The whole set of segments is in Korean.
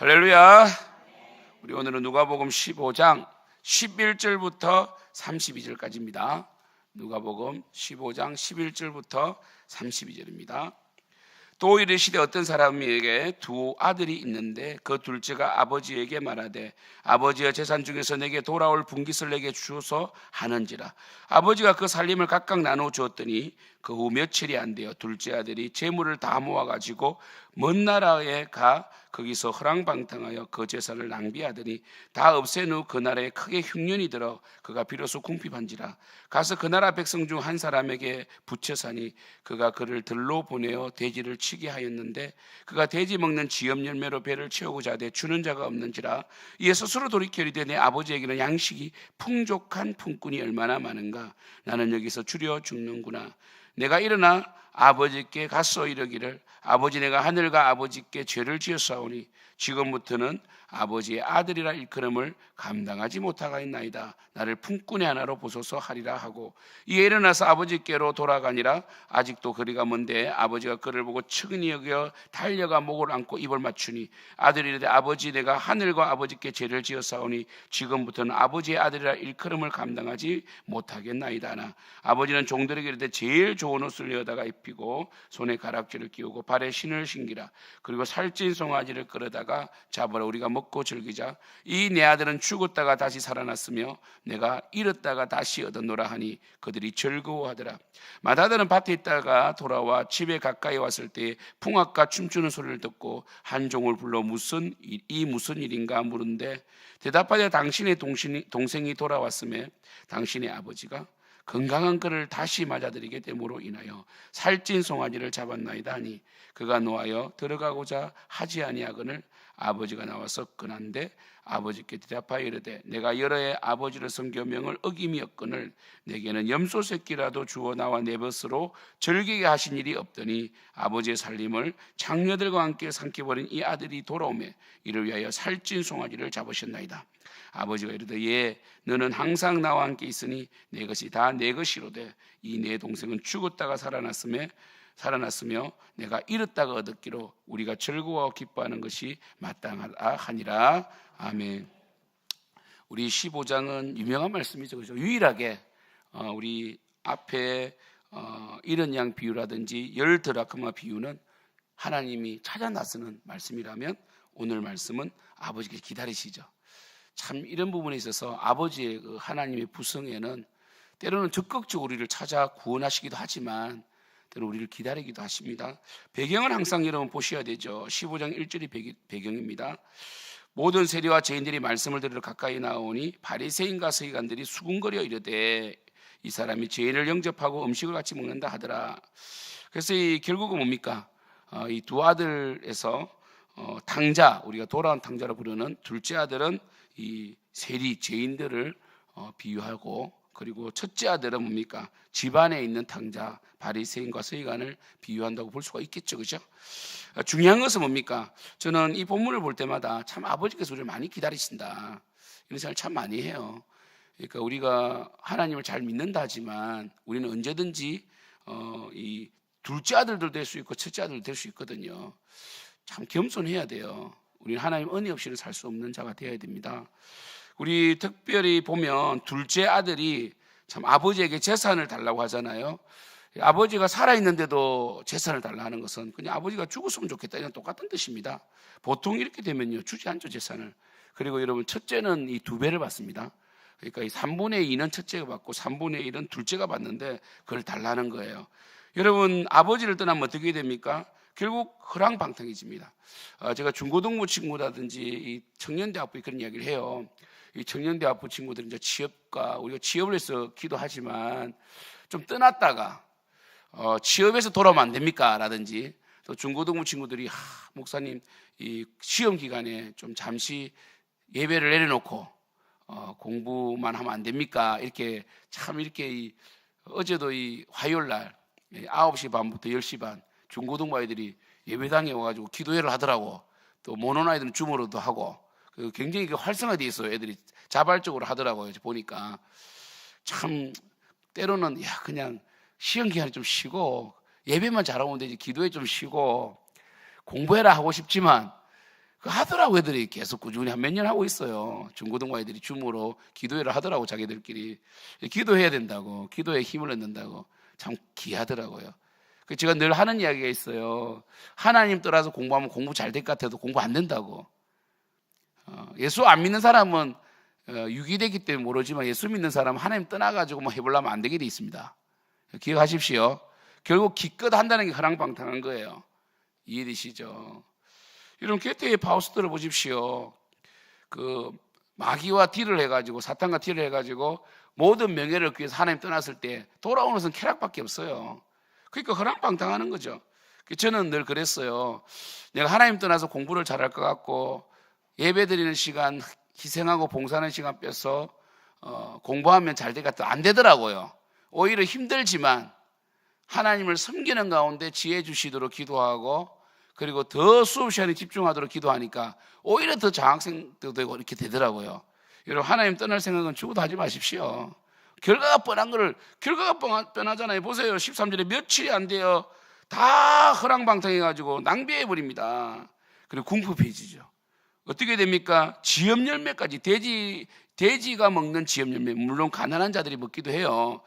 할렐루야. 우리 오늘은 누가복음 15장 11절부터 32절까지입니다. 누가복음 15장 11절부터 32절입니다. 또 이르시되 어떤 사람에게 두 아들이 있는데 그 둘째가 아버지에게 말하되 아버지의 재산 중에서 내게 돌아올 분깃을 내게 주소서 하는지라. 아버지가 그 살림을 각각 나누어 주었더니 그 후 며칠이 안 되어 둘째 아들이 재물을 다 모아가지고 먼 나라에 가 거기서 허랑방탕하여 그 재산을 낭비하더니 다 없앤 후 그 나라에 크게 흉년이 들어 그가 비로소 궁핍한지라. 가서 그 나라 백성 중 한 사람에게 부채사니 그가 그를 들로 보내어 돼지를 치게 하였는데 그가 돼지 먹는 지엽 열매로 배를 채우고자 하되 주는 자가 없는지라. 이에 스스로 돌이켜 이르되 내 아버지에게는 양식이 풍족한 품꾼이 얼마나 많은가. 나는 여기서 줄여 죽는구나. 내가 일어나 아버지께 가서 이르기를 아버지 내가 하늘과 아버지께 죄를 지었사오니 지금부터는 아버지의 아들이라 일컬음을 감당하지 못하겠나이다. 나를 품꾼의 하나로 보소서 하리라 하고 이에 일어나서 아버지께로 돌아가니라. 아직도 거리가 먼데 아버지가 그를 보고 측은히 여겨 달려가 목을 안고 입을 맞추니 아들이 이르되 아버지 내가 하늘과 아버지께 죄를 지었사오니 지금부터는 아버지의 아들이라 일컬음을 감당하지 못하겠나이다 하나 아버지는 종들에게 이르되 제일 좋은 옷을 내어다가 입히고 손에 가락지를 끼우고 발에 신을 신기라. 그리고 살찐 송아지를 끌어다가 잡으라. 우리가 먹고 즐기자. 이 내 아들은 죽었다가 다시 살아났으며 내가 잃었다가 다시 얻었노라 하니 그들이 즐거워하더라. 맏아들은 밭에 있다가 돌아와 집에 가까이 왔을 때 풍악과 춤추는 소리를 듣고 한 종을 불러 무슨 일인가 물은데 대답하되 당신의 동생이 돌아왔음에 당신의 아버지가 건강한 그를 다시 맞아들이게 됨으로 인하여 살찐 송아지를 잡았나이다 하니 그가 노하여 들어가고자 하지 아니하거늘 아버지가 나와서 끈한데 아버지께 대답하여 이르되 내가 여러 해 아버지를 섬겨 명을 어김이었거늘 내게는 염소 새끼라도 주어 나와 내 벗으로 즐기게 하신 일이 없더니 아버지의 살림을 장녀들과 함께 삼켜버린 이 아들이 돌아오매 이를 위하여 살찐 송아지를 잡으셨나이다. 아버지가 이르되 예 너는 항상 나와 함께 있으니 내 것이 다 내 것이로되 이 내 동생은 죽었다가 살아났으며 내가 잃었다가 얻었기로 우리가 즐거워 기뻐하는 것이 마땅하다 하니라. 아멘. 우리 15장은 유명한 말씀이죠. 그렇죠? 유일하게 우리 앞에 이런 양 비유라든지 열 드라크마 비유는 하나님이 찾아 나서는 말씀이라면 오늘 말씀은 아버지께 기다리시죠. 참 이런 부분에 있어서 아버지의 그 하나님의 부성에는 때로는 적극적으로 우리를 찾아 구원하시기도 하지만 때로 우리를 기다리기도 하십니다. 배경을 항상 여러분 보셔야 되죠. 15장 1절이 배경입니다. 모든 세리와 죄인들이 말씀을 들으러 가까이 나오니 바리새인과 서기관들이 수군거려 이르되 이 사람이 죄인을 영접하고 음식을 같이 먹는다 하더라. 그래서 결국은 뭡니까? 이 두 아들에서 탕자, 우리가 돌아온 탕자로 부르는 둘째 아들은 이 세리 죄인들을 비유하고 그리고 첫째 아들은 뭡니까? 집안에 있는 탕자 바리새인과 서기관을 비유한다고 볼 수가 있겠죠, 그죠? 중요한 것은 뭡니까? 저는 이 본문을 볼 때마다 참 아버지께서 우리를 많이 기다리신다 이런 생각을 참 많이 해요. 그러니까 우리가 하나님을 잘 믿는다 하지만 우리는 언제든지 이 둘째 아들도 될 수 있고 첫째 아들도 될 수 있거든요. 참 겸손해야 돼요. 우리는 하나님 은혜 없이는 살 수 없는 자가 되어야 됩니다. 우리 특별히 보면 둘째 아들이 참 아버지에게 재산을 달라고 하잖아요. 아버지가 살아있는데도 재산을 달라 하는 것은 그냥 아버지가 죽었으면 좋겠다 이런 똑같은 뜻입니다. 보통 이렇게 되면요 주지 않죠 재산을. 그리고 여러분 첫째는 이 2배를 받습니다. 그러니까 이 3분의 2는 첫째가 받고 3분의 1은 둘째가 받는데 그걸 달라는 거예요. 여러분 아버지를 떠나면 어떻게 됩니까? 결국 허랑방탕해집니다. 제가 중고등부 친구라든지 이 청년대학부에 그런 이야기를 해요. 이 청년대학부 친구들은 이제 취업과 우리가 취업을 해서 기도하지만 좀 떠났다가 취업해서 돌아오면 안 됩니까? 라든지 또 중고등부 친구들이 목사님 이 시험 기간에 좀 잠시 예배를 내려놓고 공부만 하면 안 됩니까? 이렇게 참 이렇게 어제도 이 화요일 날 9시 반부터 10시 반 중고등부 아이들이 예배당에 와가지고 기도회를 하더라고. 또 모노 아이들은 줌으로도 하고 굉장히 활성화되어 있어요. 애들이 자발적으로 하더라고요. 보니까 참 때로는 그냥 시험 기간에 좀 쉬고 예배만 잘하면 되지 기도회 좀 쉬고 공부해라 하고 싶지만 그 하더라고. 애들이 계속 꾸준히 한 몇 년 하고 있어요. 중고등부 아이들이 줌으로 기도회를 하더라고. 자기들끼리 기도해야 된다고, 기도에 힘을 얻는다고. 참 귀하더라고요. 제가 늘 하는 이야기가 있어요. 하나님 떠나서 공부하면 공부 잘 될 것 같아도 공부 안 된다고. 예수 안 믿는 사람은 유기되기 때문에 모르지만 예수 믿는 사람은 하나님 떠나가지고 뭐 해보려면 안 되게 돼 있습니다. 기억하십시오. 결국 기껏 한다는 게 허랑방탕한 거예요. 이해되시죠? 여러분, 게테의 파우스트를 보십시오. 그 마귀와 딜을 해가지고, 사탄과 딜을 해가지고 모든 명예를 위해서 하나님 떠났을 때 돌아오는 것은 쾌락밖에 없어요. 그러니까 허랑방탕하는 거죠. 저는 늘 그랬어요. 내가 하나님 떠나서 공부를 잘할 것 같고 예배 드리는 시간 희생하고 봉사하는 시간 빼서 공부하면 잘 될 것 같아. 안 되더라고요. 오히려 힘들지만 하나님을 섬기는 가운데 지혜 주시도록 기도하고, 그리고 더 수업 시간에 집중하도록 기도하니까 오히려 더 장학생도 되고 이렇게 되더라고요. 여러분, 하나님 떠날 생각은 죽어도 하지 마십시오. 결과가 뻔하잖아요. 보세요. 13절에 며칠이 안 돼요. 다 허랑방탕해가지고 낭비해버립니다. 그리고 궁핍해지죠. 어떻게 됩니까? 지엽 열매까지, 돼지가 먹는 지엽 열매, 물론 가난한 자들이 먹기도 해요.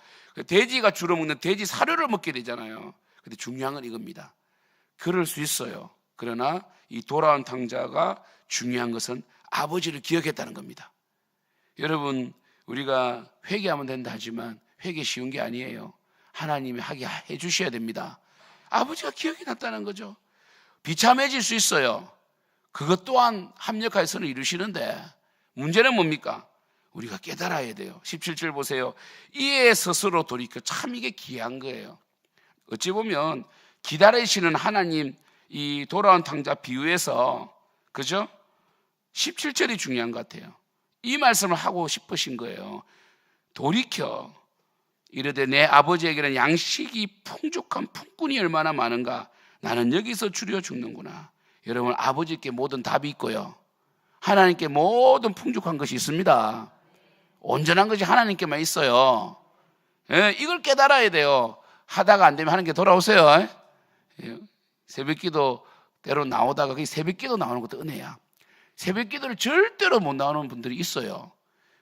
돼지가 주로 먹는 돼지 사료를 먹게 되잖아요. 근데 중요한 건 이겁니다. 그럴 수 있어요. 그러나 이 돌아온 탕자가 중요한 것은 아버지를 기억했다는 겁니다. 여러분, 우리가 회개하면 된다 하지만 회개 쉬운 게 아니에요. 하나님이 하게 해주셔야 됩니다. 아버지가 기억이 났다는 거죠. 비참해질 수 있어요. 그것 또한 합력하여 선을 이루시는데, 문제는 뭡니까? 우리가 깨달아야 돼요. 17절 보세요. 이에 스스로 돌이켜. 참 이게 귀한 거예요. 어찌 보면 기다리시는 하나님, 이 돌아온 탕자 비유에서, 그죠? 17절이 중요한 것 같아요. 이 말씀을 하고 싶으신 거예요. 돌이켜 이르되 내 아버지에게는 양식이 풍족한 품꾼이 얼마나 많은가. 나는 여기서 줄여 죽는구나. 여러분, 아버지께 모든 답이 있고요, 하나님께 모든 풍족한 것이 있습니다. 온전한 것이 하나님께만 있어요. 이걸 깨달아야 돼요. 하다가 안 되면 하나님께 돌아오세요. 새벽기도 때로 나오다가 그게 새벽기도 나오는 것도 은혜야. 새벽기도를 절대로 못 나오는 분들이 있어요.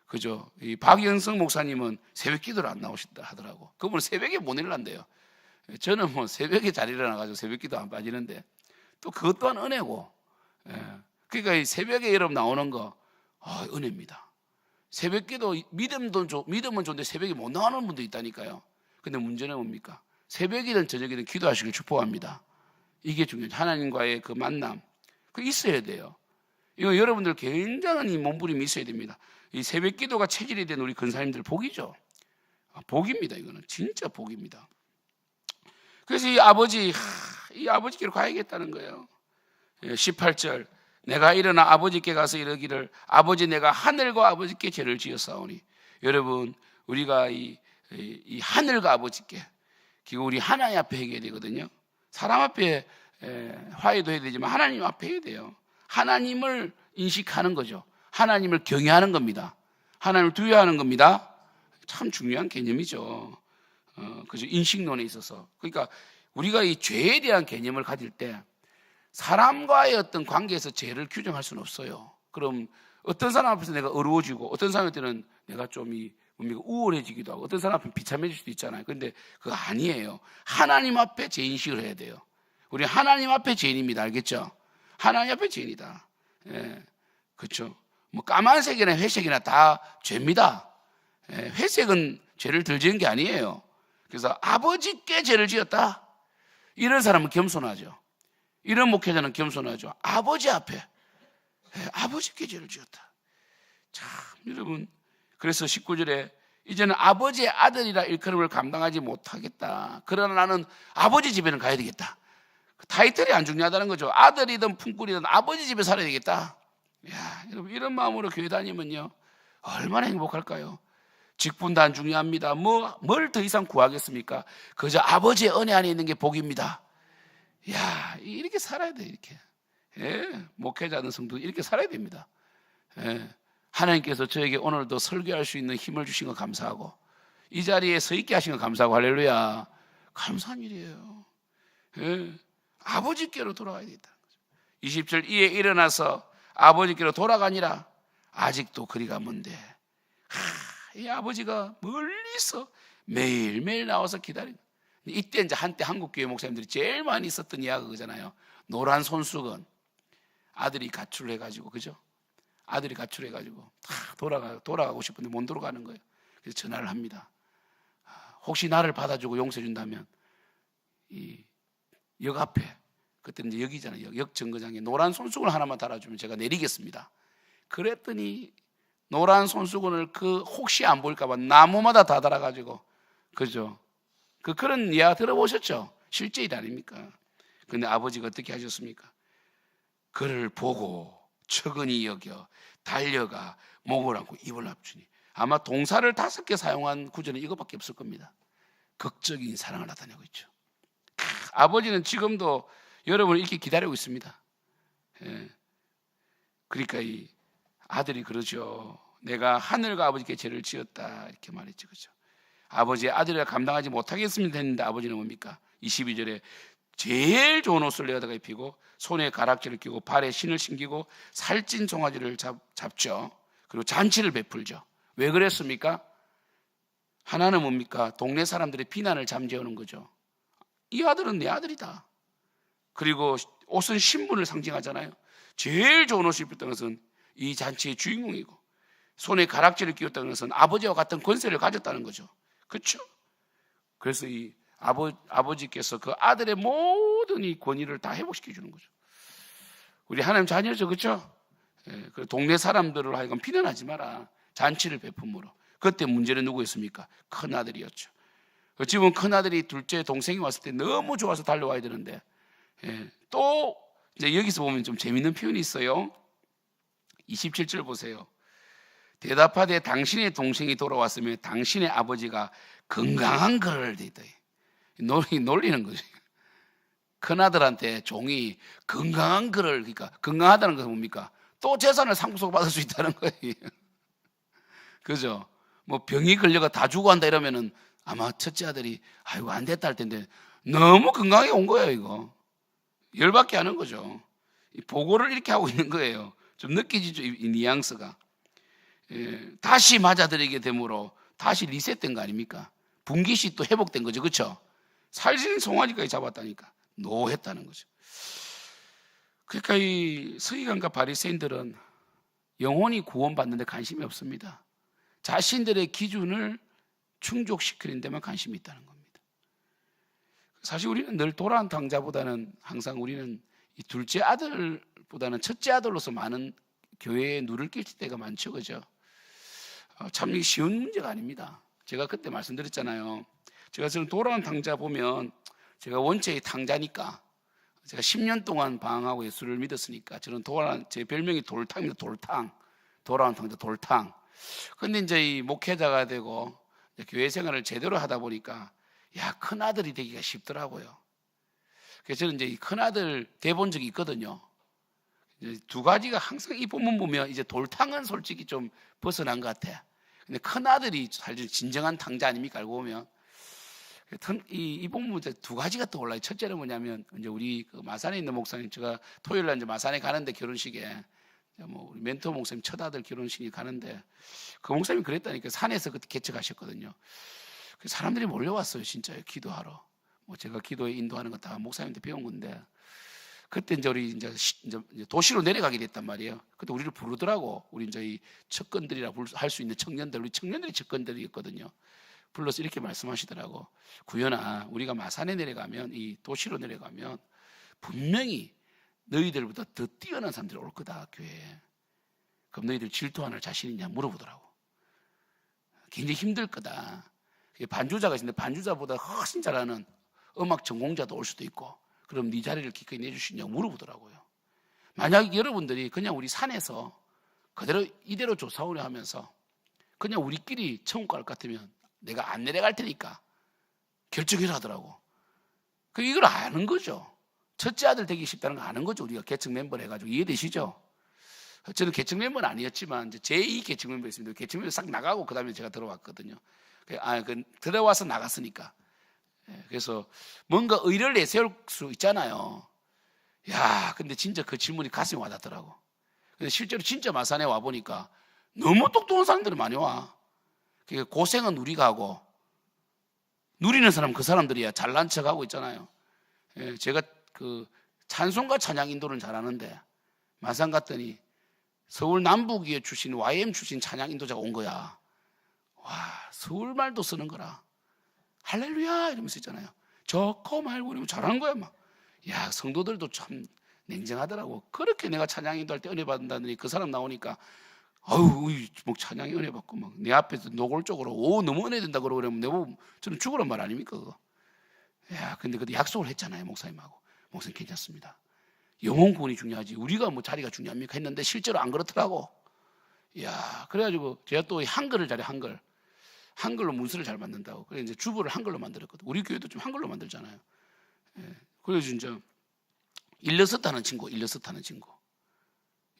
그죠? 이 박영성 목사님은 새벽기도를 안 나오신다 하더라고. 그분은 새벽에 못 일어난대요. 저는 뭐 새벽에 잘 일어나가지고 새벽기도 안 빠지는데, 또 그것 또한 은혜고. 그러니까 이 새벽에 여러분 나오는 거 은혜입니다. 새벽기도 믿음은 좋은데 새벽에 못 나오는 분도 있다니까요. 근데 문제는 뭡니까? 새벽이든 저녁이든 기도하시길 축복합니다. 이게 중요해요. 하나님과의 그 만남, 그 있어야 돼요. 이거 여러분들 굉장한 이 몸부림이 있어야 됩니다. 이 새벽 기도가 체질이 된 우리 근사님들 복이죠. 복입니다. 이거는 진짜 복입니다. 그래서 이 아버지께로 가야겠다는 거예요. 18절, 내가 일어나 아버지께 가서 이르기를 아버지, 내가 하늘과 아버지께 죄를 지었사오니. 여러분, 우리가 이 하늘과 아버지께, 결국 우리 하나님 앞에 해야 되거든요. 사람 앞에 화해도 해야 되지만 하나님 앞에 해야 돼요. 하나님을 인식하는 거죠. 하나님을 경외하는 겁니다. 하나님을 두려워하는 겁니다. 참 중요한 개념이죠. 그죠? 인식론에 있어서. 그러니까 우리가 이 죄에 대한 개념을 가질 때 사람과의 어떤 관계에서 죄를 규정할 수는 없어요. 그럼 어떤 사람 앞에서 내가 어려워지고, 어떤 사람한테는 내가 좀 우월해지기도 하고, 어떤 사람 앞에 비참해질 수도 있잖아요. 그런데 그거 아니에요. 하나님 앞에 죄인식을 해야 돼요. 우리 하나님 앞에 죄인입니다. 알겠죠? 하나님 앞에 죄인이다. 그렇죠? 뭐 까만색이나 회색이나 다 죄입니다. 회색은 죄를 덜 지은 게 아니에요. 그래서 아버지께 죄를 지었다. 이런 사람은 겸손하죠. 이런 목회자는 겸손하죠. 아버지 앞에 아버지께 죄를 지었다. 참, 여러분, 그래서 19절에 이제는 아버지의 아들이라 일컬음을 감당하지 못하겠다. 그러나 나는 아버지 집에는 가야 되겠다. 타이틀이 안 중요하다는 거죠. 아들이든 품꾼이든 아버지 집에 살아야 되겠다. 야, 여러분, 이런 마음으로 교회 다니면요, 얼마나 행복할까요? 직분도 안 중요합니다. 뭘 더 이상 구하겠습니까? 그저 아버지의 은혜 안에 있는 게 복입니다. 야, 이렇게 살아야 돼. 이렇게. 목회자는 성도 이렇게 살아야 됩니다. 하나님께서 저에게 오늘도 설교할 수 있는 힘을 주신 거 감사하고, 이 자리에 서 있게 하신 거 감사하고, 할렐루야. 감사한 일이에요. 아버지께로 돌아가야 되겠다. 20절, 이에 일어나서 아버지께로 돌아가니라. 아직도 거리가 먼데 이 아버지가 멀리서 매일매일 나와서 기다리는. 이때 이제 한때 한국교회 목사님들이 제일 많이 썼던 이야기가 그잖아요. 노란 손수건. 아들이 가출해가지고, 그죠? 아들이 가출해가지고 다 돌아가고 싶은데 못 돌아가는 거예요. 그래서 전화를 합니다. 혹시 나를 받아주고 용서해준다면 이 역 앞에, 그때는 이제 역이잖아요. 역 정거장에 노란 손수건 하나만 달아주면 제가 내리겠습니다. 그랬더니 노란 손수건을 혹시 안 보일까봐 나무마다 다 달아가지고, 그죠? 그런 이야기 들어보셨죠? 실제 일 아닙니까? 근데 아버지가 어떻게 하셨습니까? 그를 보고 측은히 여겨 달려가 목을 안고 입을 합주니. 아마 동사를 5개 사용한 구절은 이거밖에 없을 겁니다. 극적인 사랑을 나타내고 있죠. 아버지는 지금도 여러분을 이렇게 기다리고 있습니다. 예. 그러니까 이 아들이 그러죠. 내가 하늘과 아버지께 죄를 지었다 이렇게 말했죠. 그죠? 아버지의 아들이 감당하지 못하겠습니다 했는데 아버지는 뭡니까? 22절에 제일 좋은 옷을 내어다가 입히고 손에 가락지를 끼고 발에 신을 신기고 살찐 송아지를 잡죠. 그리고 잔치를 베풀죠. 왜 그랬습니까? 하나는 뭡니까? 동네 사람들의 비난을 잠재우는 거죠. 이 아들은 내 아들이다. 그리고 옷은 신분을 상징하잖아요. 제일 좋은 옷을 입었다는 것은 이 잔치의 주인공이고, 손에 가락지를 끼웠다는 것은 아버지와 같은 권세를 가졌다는 거죠. 그렇죠? 그래서 이 아버지께서 그 아들의 모든 이 권위를 다 회복시켜 주는 거죠. 우리 하나님 자녀죠, 그렇죠? 예, 그 동네 사람들을 하여금 비난하지 마라. 잔치를 베품으로. 그때 문제는 누구였습니까? 큰 아들이었죠. 지금 큰 아들이 둘째 동생이 왔을 때 너무 좋아서 달려와야 되는데, 예, 또 이제 여기서 보면 좀 재밌는 표현이 있어요. 27절 보세요. 대답하되 당신의 동생이 돌아왔으면 당신의 아버지가 건강한 그를 대다. 놀리는 거죠. 큰아들한테 종이 건강한 그를, 그러니까 건강하다는 것은 뭡니까? 또 재산을 상속받을 수 있다는 거예요. 그죠? 뭐 병이 걸려가 다 죽어간다 이러면은 아마 첫째 아들이 아이고 안 됐다 할 텐데 너무 건강하게 온 거예요. 이거 열받게 하는 거죠. 보고를 이렇게 하고 있는 거예요. 좀 느끼지죠, 이 뉘앙스가. 예, 다시 맞아들이게 되므로 다시 리셋된 거 아닙니까? 분깃이 또 회복된 거죠, 그렇죠? 살찐 송아지까지 잡았다니까 노했다는 거죠. 그러니까 이 서기관과 바리새인들은 영혼이 구원받는데 관심이 없습니다. 자신들의 기준을 충족시키는 데만 관심이 있다는 겁니다. 사실 우리는 늘 도란 당자보다는 항상 우리는 이 둘째 아들보다는 첫째 아들로서 많은 교회에 누를 끼칠 때가 많죠, 그죠? 참 쉬운 문제가 아닙니다. 제가 그때 말씀드렸잖아요. 제가 지금 도란 당자 보면 제가 원체 탕자니까 제가 10년 동안 방황하고 예수를 믿었으니까 저는 제 별명이 돌탕입니다. 돌아온 탕자 돌탕. 근데 이제 이 목회자가 되고 교회 생활을 제대로 하다 보니까 큰 아들이 되기가 쉽더라고요. 그래서 저는 이제 이 큰 아들 대본 적이 있거든요. 이제 두 가지가 항상 이 본문 보면 이제 돌탕은 솔직히 좀 벗어난 것 같아. 근데 큰 아들이 사실 진정한 탕자 아닙니까? 알고 보면 이 본문 두 가지가 떠올라요. 첫째는 뭐냐면 이제 우리 그 마산에 있는 목사님, 제가 토요일 날 이제 마산에 가는데 결혼식에 뭐 우리 멘토 목사님 첫 아들 결혼식이 가는데 그 목사님이 그랬다니까. 산에서 그때 개척하셨거든요. 사람들이 몰려왔어요, 진짜 기도하러. 뭐 제가 기도에 인도하는 거 다 목사님한테 배운 건데 그때 이제 우리 이제 도시로 내려가게 됐단 말이에요. 그때 우리를 부르더라고. 우리 이제 이 척건들이라 할 수 있는 청년들, 우리 청년들이 척건들이었거든요. 불러서 이렇게 말씀하시더라고. 구현아, 우리가 마산에 내려가면, 이 도시로 내려가면 분명히 너희들보다 더 뛰어난 사람들이 올 거다, 교회에. 그럼 너희들 질투할 자신 있냐 물어보더라고. 굉장히 힘들 거다. 반주자가 있는데 반주자보다 훨씬 잘하는 음악 전공자도 올 수도 있고, 그럼 네 자리를 기꺼이 내주시냐고 물어보더라고요. 만약 여러분들이 그냥 우리 산에서 그대로 이대로 조사오려 하면서 그냥 우리끼리 천국 갈 것 같으면 내가 안 내려갈 테니까 결정해라 하더라고. 이걸 아는 거죠. 첫째 아들 되기 쉽다는 거 아는 거죠. 우리가 계층 멤버를 해가지고. 이해되시죠? 저는 계층 멤버는 아니었지만 이제 제2 계층 멤버 있습니다. 계층 멤버 싹 나가고 그 다음에 제가 들어왔거든요. 들어와서 나갔으니까. 그래서 뭔가 의를 내세울 수 있잖아요. 야, 근데 진짜 그 질문이 가슴에 와닿더라고. 근데 실제로 진짜 마산에 와 보니까 너무 똑똑한 사람들이 많이 와. 그러니까 고생은 우리가 하고 누리는 사람은 그 사람들이야. 잘난 척하고 있잖아요. 예, 제가 그 찬송가 찬양 인도는 잘하는데 마산 갔더니 서울 남부기에 출신 YM 출신 찬양 인도자가 온 거야. 와, 서울 말도 쓰는 거라. 할렐루야 이러면서 있잖아요. 저거 말고 이러면 잘하는 거야 막. 야, 성도들도 참 냉정하더라고. 그렇게 내가 찬양 인도할 때 은혜 받는다더니 그 사람 나오니까 아유, 뭐 찬양이 은혜 받고 막 내 앞에서 노골적으로 오 너무 은혜 된다 그러고 그러면 내가 저는 죽으란 말 아닙니까 그거. 야, 근데 그때 약속을 했잖아요 목사님하고. 목사님 괜찮습니다. 영혼 구원이 중요하지 우리가 뭐 자리가 중요합니까 했는데 실제로 안 그렇더라고. 야, 그래가지고 제가 또 한글을 잘해. 한글로 문서를 잘 만든다고. 그래서 이제 주보를 한글로 만들었거든. 우리 교회도 좀 한글로 만들잖아요. 예, 그래서 진짜 일러스트 하는 친구.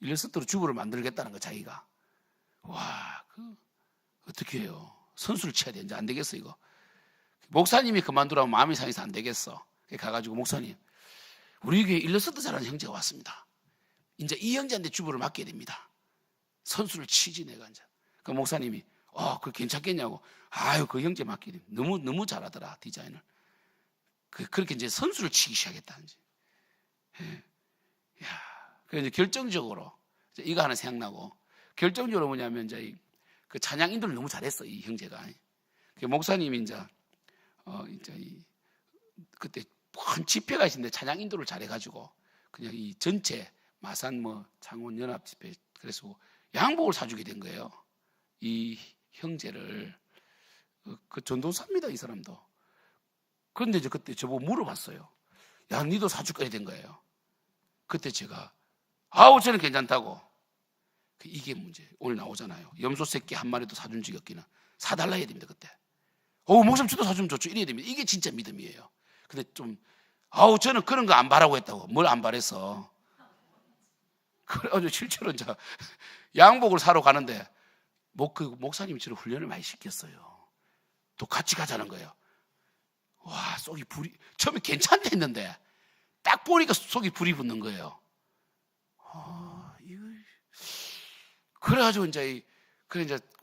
일러스트로 주보를 만들겠다는 거 자기가. 와, 어떻게 해요? 선수를 쳐야 돼. 이제 안 되겠어 이거. 목사님이 그만두라면 마음이 상해서 안 되겠어. 가가지고 목사님, 우리 교회 일러스트 잘하는 형제가 왔습니다. 이제 이 형제한테 주보를 맡겨야 됩니다. 선수를 치지 내가 이제. 그 목사님이 그거 괜찮겠냐고. 아유, 그 형제 맡기래. 너무 잘하더라 디자인을. 그렇게 이제 선수를 치기 시작했다 이제. 예. 야, 그래서 이제 결정적으로 이거 하나 생각나고 결정적으로 뭐냐면 이제 그 찬양 인도를 너무 잘했어 이 형제가. 그 목사님이 이제 그때 큰 집회가 있었는데 찬양 인도를 잘해가지고 그냥 이 전체 마산 뭐 창원 연합 집회 그래서 양복을 사주게 된 거예요. 이 형제를. 그 전도사입니다 이 사람도. 그런데 이제 그때 저보고 물어봤어요. 야, 니도 사줄 거야 된 거예요. 그때 제가 저는 괜찮다고. 이게 문제. 오늘 나오잖아요. 염소 새끼 한 마리도 사준 적이 없기는 사달라 해야 됩니다 그때. 목사님 저도 사주면 좋죠 이래야 됩니다. 이게 진짜 믿음이에요. 근데 좀 저는 그런 거 안 바라고 했다고. 뭘 안 바랬어. 그래가지고 실제로 이제 양복을 사러 가는데 그 목사님이 저를 훈련을 많이 시켰어요. 또 같이 가자는 거예요. 와, 속이 불이 처음에 괜찮다 했는데 딱 보니까 속이 불이 붙는 거예요. 그래가지고 이제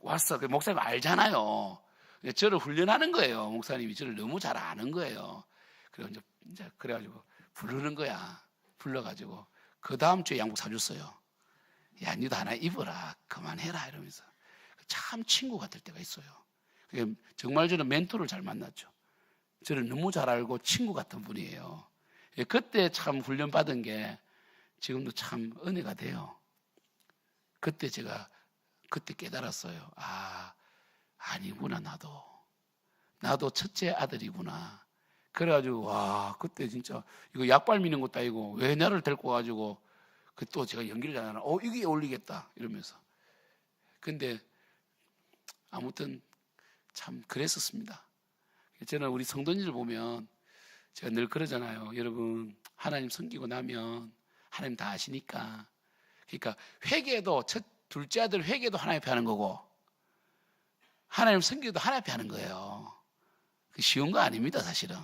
왔어. 목사님 알잖아요. 저를 훈련하는 거예요. 목사님이 저를 너무 잘 아는 거예요. 그래서 이제 그래가지고 부르는 거야. 불러가지고 그 다음 주에 양복 사줬어요. 야, 니도 하나 입어라. 그만해라 이러면서. 참 친구 같을 때가 있어요. 정말 저는 멘토를 잘 만났죠. 저를 너무 잘 알고 친구 같은 분이에요. 그때 참 훈련 받은 게 지금도 참 은혜가 돼요. 그때 제가 깨달았어요. 아니구나 나도 첫째 아들이구나. 그래가지고 와, 그때 진짜 이거 약발 미는 것도 아니고 왜 나를 데리고 가지고 또 제가 연기를 잘하나 이게 어울리겠다 이러면서. 근데 아무튼 참 그랬었습니다. 저는 우리 성도님들 보면 제가 늘 그러잖아요. 여러분 하나님 섬기고 나면 하나님 다 아시니까. 그러니까 회개도 둘째 아들 회개도 하나님 앞에 하는 거고 하나님 섬기도 하나님 앞에 하는 거예요. 쉬운 거 아닙니다 사실은.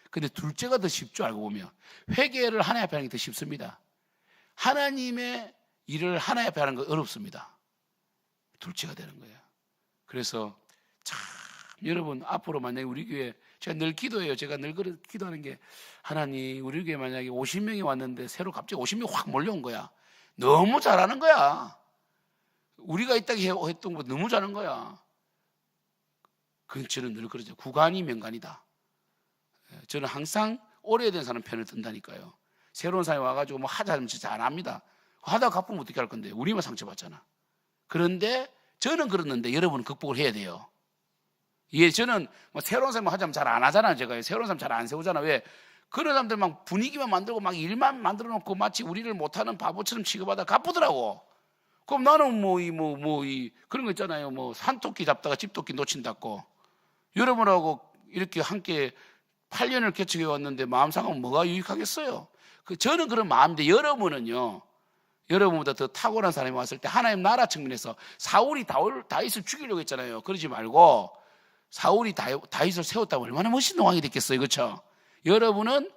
근데 둘째가 더 쉽죠. 알고 보면 회개를 하나님 앞에 하는 게 더 쉽습니다. 하나님의 일을 하나님 앞에 하는 거 어렵습니다. 둘째가 되는 거예요. 그래서 참 여러분 앞으로 만약에 우리 교회 제가 늘 기도해요. 제가 늘 기도하는 게 하나님 우리 교회 만약에 50명이 왔는데 새로 갑자기 50명이 확 몰려온 거야. 너무 잘하는 거야. 우리가 이따가 했던 거 너무 잘하는 거야. 저는 늘 그러죠. 구간이 명간이다. 저는 항상 오래된 사람 편을 든다니까요. 새로운 사람이 와가지고 뭐 하자 하면 진짜 안 합니다. 하다가 갚으면 어떻게 할 건데 우리만 상처받잖아. 그런데 저는 그랬는데 여러분은 극복을 해야 돼요. 저는 뭐 새로운 사람 하자면 잘 안 하잖아요. 제가 새로운 사람 잘 안 세우잖아. 왜? 그런 사람들 막 분위기만 만들고 막 일만 만들어 놓고 마치 우리를 못하는 바보처럼 취급하다 갚으더라고. 그럼 나는 그런 거 있잖아요. 뭐 산토끼 잡다가 집토끼 놓친다고. 여러분하고 이렇게 함께 8년을 개척해 왔는데 마음 상하면 뭐가 유익하겠어요? 저는 그런 마음인데 여러분은요. 여러분보다 더 탁월한 사람이 왔을 때 하나님 나라 측면에서 사울이 다윗을 죽이려고 했잖아요. 그러지 말고 사울이 다윗을 세웠다면 얼마나 멋있는 왕이 됐겠어요. 그렇죠? 여러분은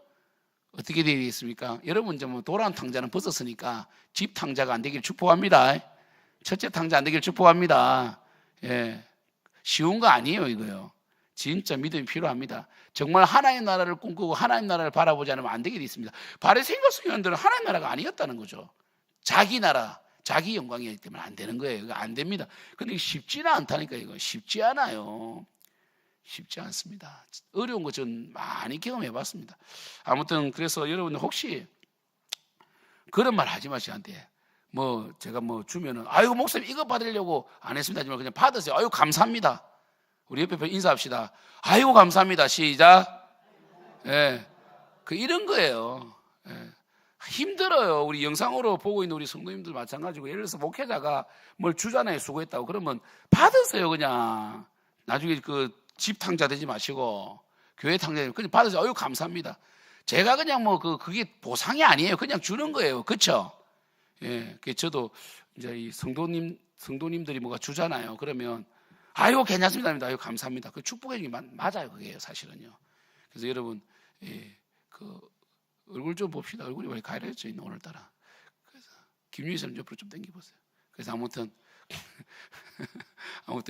어떻게 되겠습니까? 여러분 이제 뭐 돌아온 탕자는 벗었으니까 집 탕자가 안 되길 축복합니다. 첫째 탕자 안 되길 축복합니다. 예, 쉬운 거 아니에요 이거요. 진짜 믿음이 필요합니다. 정말 하나님 나라를 꿈꾸고 하나님 나라를 바라보지 않으면 안 되게 돼 있습니다. 바리새인과 서기관들은 하나님 나라가 아니었다는 거죠. 자기 나라, 자기 영광이기 때문에 안 되는 거예요. 이거 안 됩니다. 근데 쉽지는 않다니까. 이거 쉽지 않아요. 쉽지 않습니다. 어려운 거 전 많이 경험해 봤습니다. 아무튼 그래서 여러분 혹시 그런 말 하지 마시고 한테 뭐 제가 뭐 주면은 아이고 목사님 이거 받으려고 안 했습니다 하지만 그냥 받으세요. 아이고 감사합니다. 우리 옆에 인사합시다. 아이고 감사합니다. 시작. 예, 그 이런 거예요. 예. 힘들어요. 우리 영상으로 보고 있는 우리 성도님들 마찬가지고 예를 들어서 목회자가 뭘 주잖아요. 수고했다고. 그러면 받으세요. 그냥 나중에 그 집 탕자 되지 마시고 교회 탕자 그냥 받으세요. 아유 감사합니다. 제가 그냥 뭐 그게 보상이 아니에요. 그냥 주는 거예요. 그렇죠? 예, 그 저도 이제 이 성도님들이 뭐가 주잖아요. 그러면 아유 괜찮습니다. 아유 감사합니다. 그 축복의 얘기 맞아요. 그게요 사실은요. 그래서 여러분 예, 그 얼굴 좀 봅시다. 얼굴이 왜 가려져 있나 오늘따라. 그래서 김유희 선 옆으로 좀 당겨보세요. 그래서 아무튼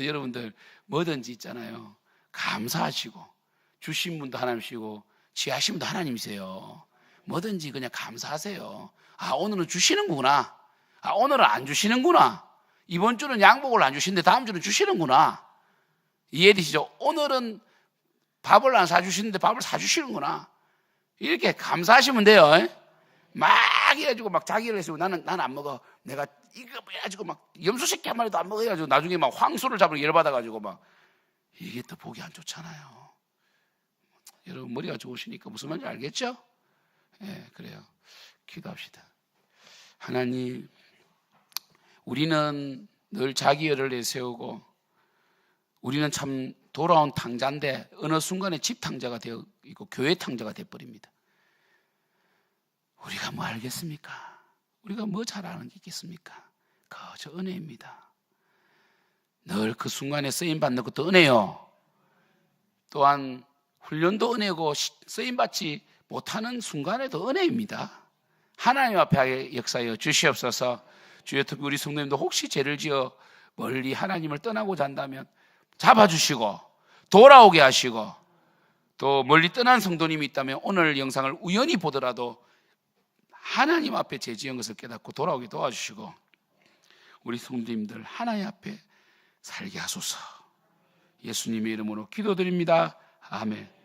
여러분들 뭐든지 있잖아요. 감사하시고 주신 분도 하나님이시고 취하신 분도 하나님이세요. 뭐든지 그냥 감사하세요. 아 오늘은 주시는구나. 아 오늘은 안 주시는구나. 이번 주는 양복을 안 주시는데 다음 주는 주시는구나. 이해되시죠? 오늘은 밥을 안 사주시는데 밥을 사주시는구나. 이렇게 감사하시면 돼요. 막 해가지고 막 자기를 해서 나는 안 먹어. 내가 이거 해가지고 막 염소새끼 한 마리도 안 먹어 해가지고 나중에 막 황소를 잡으러 열받아가지고 막 이게 또 보기 안 좋잖아요. 여러분 머리가 좋으시니까 무슨 말인지 알겠죠? 예, 그래요. 기도합시다. 하나님, 우리는 늘 자기를 내세우고 우리는 참 돌아온 탕자인데 어느 순간에 집 탕자가 되어 있고 교회 탕자가 되어버립니다. 우리가 뭐 알겠습니까? 우리가 뭐 잘하는 게 있겠습니까? 그저 은혜입니다. 늘 그 순간에 쓰임받는 것도 은혜요. 또한 훈련도 은혜고 쓰임받지 못하는 순간에도 은혜입니다. 하나님 앞에 역사하여 주시옵소서. 주여 특히 우리 성도님도 혹시 죄를 지어 멀리 하나님을 떠나고자 한다면 잡아주시고 돌아오게 하시고 또 멀리 떠난 성도님이 있다면 오늘 영상을 우연히 보더라도 하나님 앞에 죄 지은 것을 깨닫고 돌아오게 도와주시고 우리 성도님들 하나님 앞에 살게 하소서. 예수님의 이름으로 기도드립니다. 아멘.